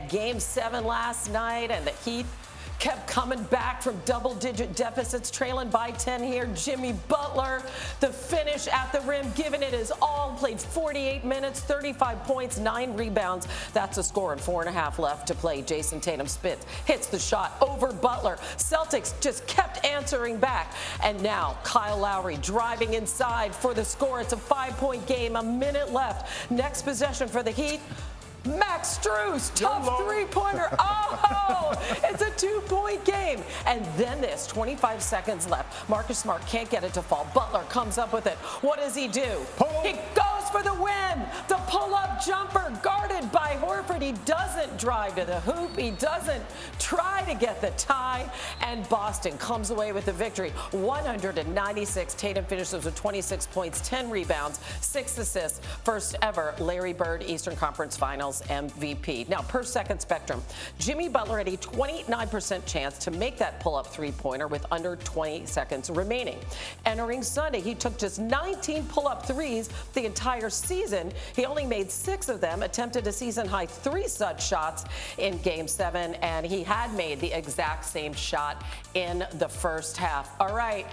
Game 7 last night, and the Heat kept coming back from double-digit deficits, trailing by 10 here. Jimmy Butler, the finish at the rim, giving it his all, played 48 minutes, 35 points, 9 rebounds. That's a score and 4.5 left to play. Jason Tatum hits the shot over Butler. Celtics just kept answering back. And now Kyle Lowry driving inside for the score. It's a 5-point game, a minute left. Next possession for the Heat. Max Strus, tough three-pointer. Oh, it's a 2-point game. And then this, 25 seconds left. Marcus Smart can't get it to fall. Butler comes up with it. What does he do? He goes for the win. The pull-up jumper guarded by Horford. He doesn't drive to the hoop. He doesn't try to get the tie. And Boston comes away with the victory. 196. Tatum finishes with 26 points, 10 rebounds, 6 assists. First ever Larry Bird Eastern Conference Finals MVP. Now, per Second Spectrum, Jimmy Butler had a 29% chance to make that pull-up three-pointer with under 20 seconds remaining. Entering Sunday, he took just 19 pull-up threes the entire season. He only made 6 of them, attempted a season-high 3 such shots in Game 7, and he had made the exact same shot in the first half. All right.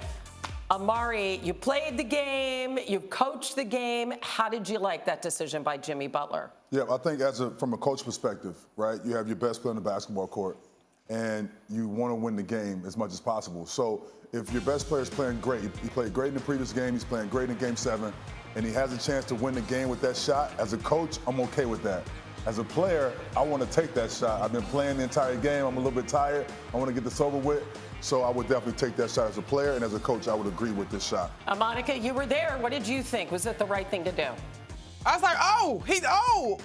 Amari, you played the game, you coached the game. How did you like that decision by Jimmy Butler? Yeah, I think from a coach perspective, right, you have your best player on the basketball court, and you want to win the game as much as possible. So if your best player is playing great, he played great in the previous game, he's playing great in Game 7, and he has a chance to win the game with that shot, as a coach, I'm okay with that. As a player, I want to take that shot. I've been playing the entire game. I'm a little bit tired. I want to get this over with. So I would definitely take that shot as a player, and as a coach, I would agree with this shot. Monica, you were there. What did you think? Was it the right thing to do? I was like,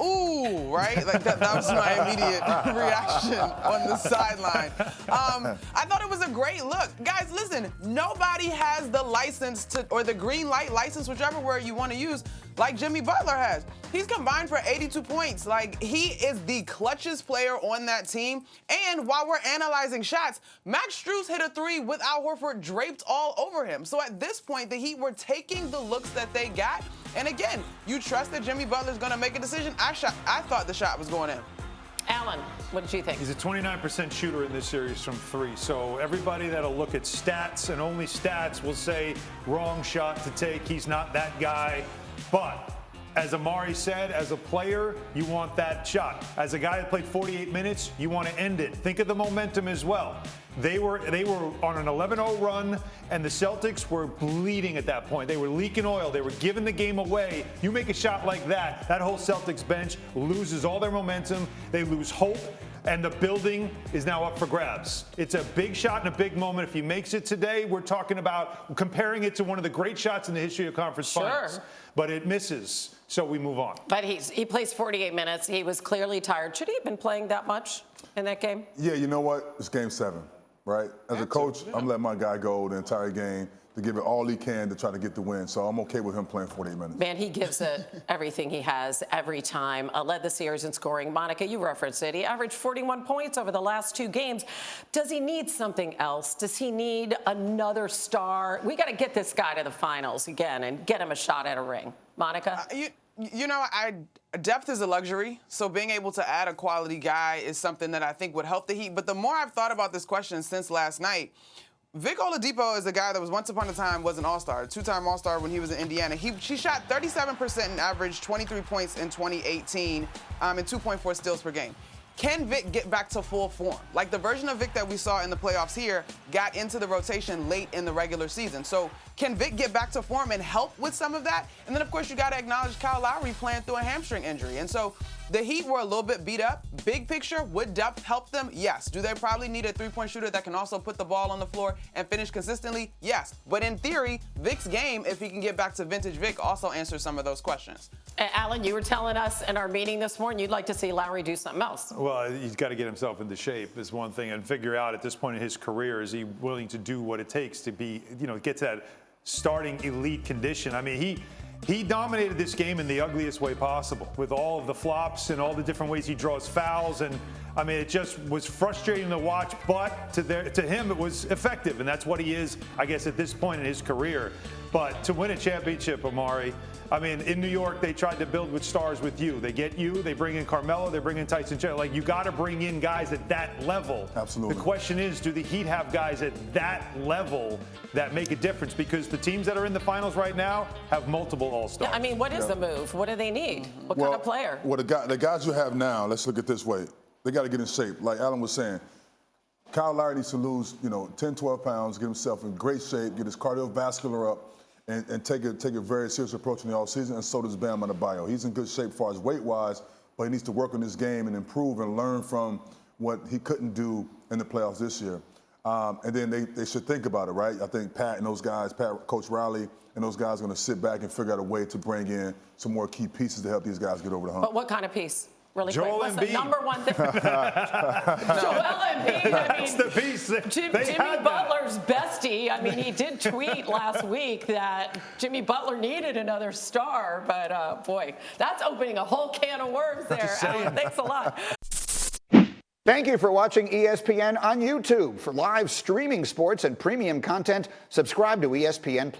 ooh, right? Like that was my immediate reaction on the sideline. I thought it was a great look. Guys, listen, nobody has the license or the green light license, whichever word you want to use, like Jimmy Butler has. He's combined for 82 points. Like, he is the clutchest player on that team. And while we're analyzing shots, Max Strus hit a 3 with Al Horford draped all over him. So at this point, the Heat were taking the looks that they got. And again, you trust that Jimmy Butler's going to make a decision? I thought the shot was going in. Alan, what did you think? He's a 29% shooter in this series from 3. So everybody that'll look at stats and only stats will say wrong shot to take. He's not that guy. But as Amari said, as a player, you want that shot. As a guy that played 48 minutes, you want to end it. Think of the momentum as well. They were on an 11-0 run, and the Celtics were bleeding at that point. They were leaking oil. They were giving the game away. You make a shot like that, that whole Celtics bench loses all their momentum. They lose hope, and the building is now up for grabs. It's a big shot and a big moment. If he makes it today, we're talking about comparing it to one of the great shots in the history of conference finals. But it misses, so we move on. But he plays 48 minutes. He was clearly tired. Should he have been playing that much in that game? Yeah, you know what? It's Game 7, right? As a coach, I'm letting my guy go the entire game to give it all he can to try to get the win. So I'm okay with him playing 48 minutes. Man, he gives it everything he has every time. Led the series in scoring. Monica, you referenced it. He averaged 41 points over the last 2 games. Does he need something else? Does he need another star? We got to get this guy to the finals again and get him a shot at a ring. Monica? You know, depth is a luxury, so being able to add a quality guy is something that I think would help the Heat. But the more I've thought about this question since last night, Vic Oladipo is a guy that was once upon a time was an all-star, a 2-time all-star when he was in Indiana. He shot 37% and averaged 23 points in 2018 and 2.4 steals per game. Can Vic get back to full form? Like the version of Vic that we saw in the playoffs here got into the rotation late in the regular season. So can Vic get back to form and help with some of that? And then, of course, you got to acknowledge Kyle Lowry playing through a hamstring injury. And so the Heat were a little bit beat up. Big picture, would depth help them? Yes. Do they probably need a 3-point shooter that can also put the ball on the floor and finish consistently? Yes. But in theory, Vic's game, if he can get back to vintage Vic, also answers some of those questions. Alan, you were telling us in our meeting this morning you'd like to see Lowry do something else. Well, he's got to get himself into shape is one thing, and figure out at this point in his career, is he willing to do what it takes to be, get to that starting elite condition. I mean, he dominated this game in the ugliest way possible, with all of the flops and all the different ways he draws fouls. And I mean, it just was frustrating to watch, but to him it was effective, and that's what he is, I guess, at this point in his career. But to win a championship, Amari, I mean, in New York, they tried to build with stars with you. They get you, they bring in Carmelo, they bring in Tyson Chandler. Like, you got to bring in guys at that level. Absolutely. The question is, do the Heat have guys at that level that make a difference? Because the teams that are in the finals right now have multiple all-stars. Yeah, I mean, what is the move? What do they need? What kind of player? Well, the guys you have now, let's look at it this way. They got to get in shape. Like Alan was saying, Kyle Lowry needs to lose, 10, 12 pounds, get himself in great shape, get his cardiovascular up, and take a very serious approach in the offseason, and so does Bam Adebayo. He's in good shape as far as weight-wise, but he needs to work on his game and improve and learn from what he couldn't do in the playoffs this year. And then they should think about it, right? I think Pat and those guys, Coach Riley and those guys are going to sit back and figure out a way to bring in some more key pieces to help these guys get over the hump. But what kind of piece? Really Joel quick. What's the Embiid. number one thing? Joel Embiid. That's the piece. Jimmy Butler's bestie. I mean, he did tweet last week that Jimmy Butler needed another star, but boy, that's opening a whole can of worms there. Alan, thanks a lot. Thank you for watching ESPN on YouTube. For live streaming sports and premium content, subscribe to ESPN+.